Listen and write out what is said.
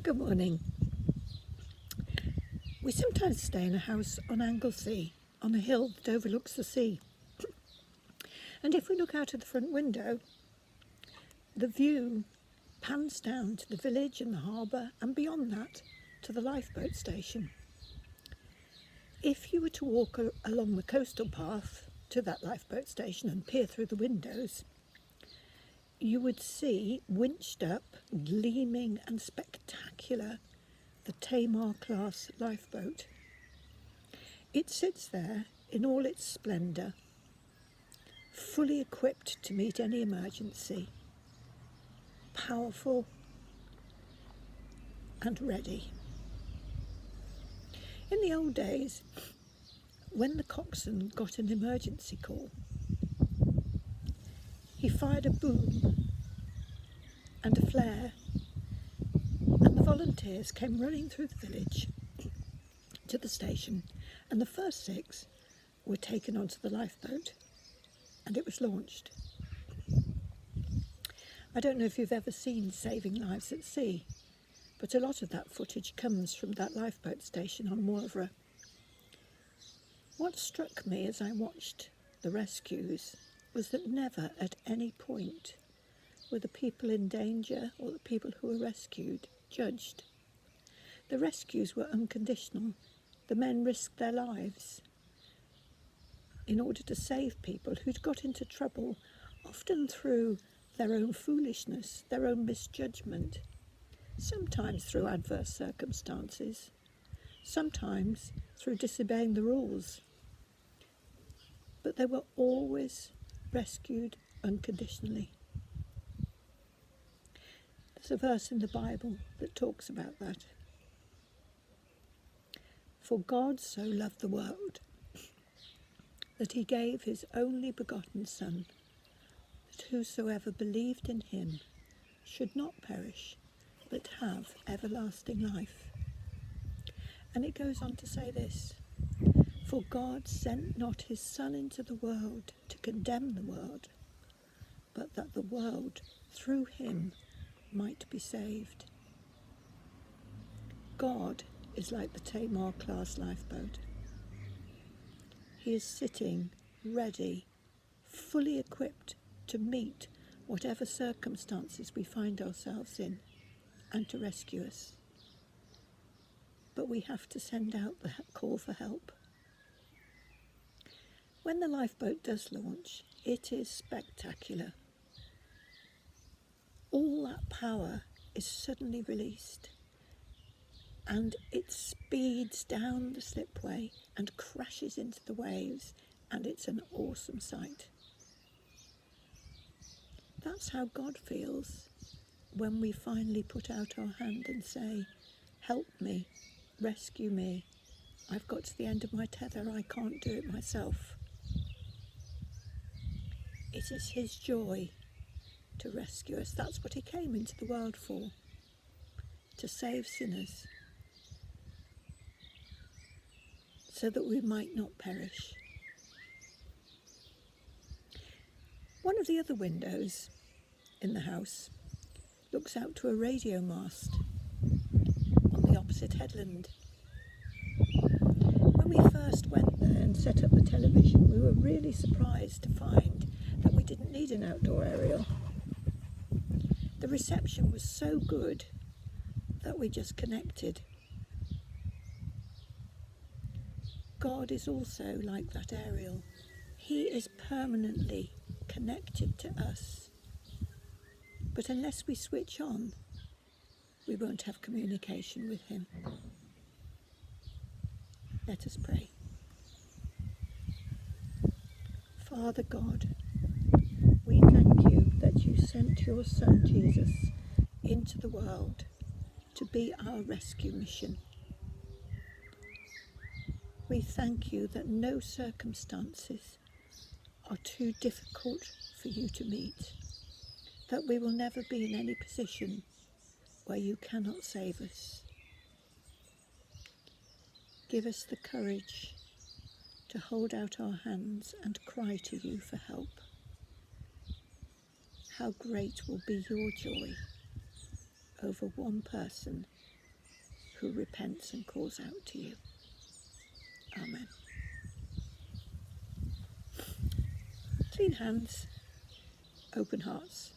Good morning. We sometimes stay in a house on Anglesey, on a hill that overlooks the sea. And if we look out of the front window, the view pans down to the village and the harbour, and beyond that to the lifeboat station. If you were to walk along the coastal path to that lifeboat station and peer through the windows, you would see, winched up, gleaming and spectacular, the Tamar-class lifeboat. It sits there in all its splendour, fully equipped to meet any emergency, powerful and ready. In the old days, when the coxswain got an emergency call, he fired a boom and a flare, and the volunteers came running through the village to the station, and the first 6 were taken onto the lifeboat, and it was launched. I don't know if you've ever seen Saving Lives at Sea, but a lot of that footage comes from that lifeboat station on Moorvra. What struck me as I watched the rescues was that never at any point were the people in danger or the people who were rescued judged. The rescues were unconditional. The men risked their lives in order to save people who'd got into trouble, often through their own foolishness, their own misjudgment, sometimes through adverse circumstances, sometimes through disobeying the rules. But they were always rescued unconditionally. There's a verse in the Bible that talks about that. For God so loved the world that he gave his only begotten Son, that whosoever believed in him should not perish, but have everlasting life. And it goes on to say this: for God sent not his Son into the world to condemn the world, but that the world through him might be saved. God is like the Tamar-class lifeboat. He is sitting ready, fully equipped to meet whatever circumstances we find ourselves in and to rescue us. But we have to send out the call for help. When the lifeboat does launch, it is spectacular. All that power is suddenly released, and it speeds down the slipway and crashes into the waves, and it's an awesome sight. That's how God feels when we finally put out our hand and say, help me, rescue me, I've got to the end of my tether, I can't do it myself. It is his joy to rescue us. That's what he came into the world for, to save sinners, so that we might not perish. One of the other windows in the house looks out to a radio mast on the opposite headland. When we first went there and set up the television, we were really surprised to find that we didn't need an outdoor aerial. The reception was so good that we just connected. God is also like that aerial. He is permanently connected to us. But unless we switch on, we won't have communication with him. Let us pray. Father God, we thank you that you sent your Son Jesus into the world to be our rescue mission. We thank you that no circumstances are too difficult for you to meet, that we will never be in any position where you cannot save us. Give us the courage to hold out our hands and cry to you for help. How great will be your joy over one person who repents and calls out to you. Amen. Clean hands, open hearts.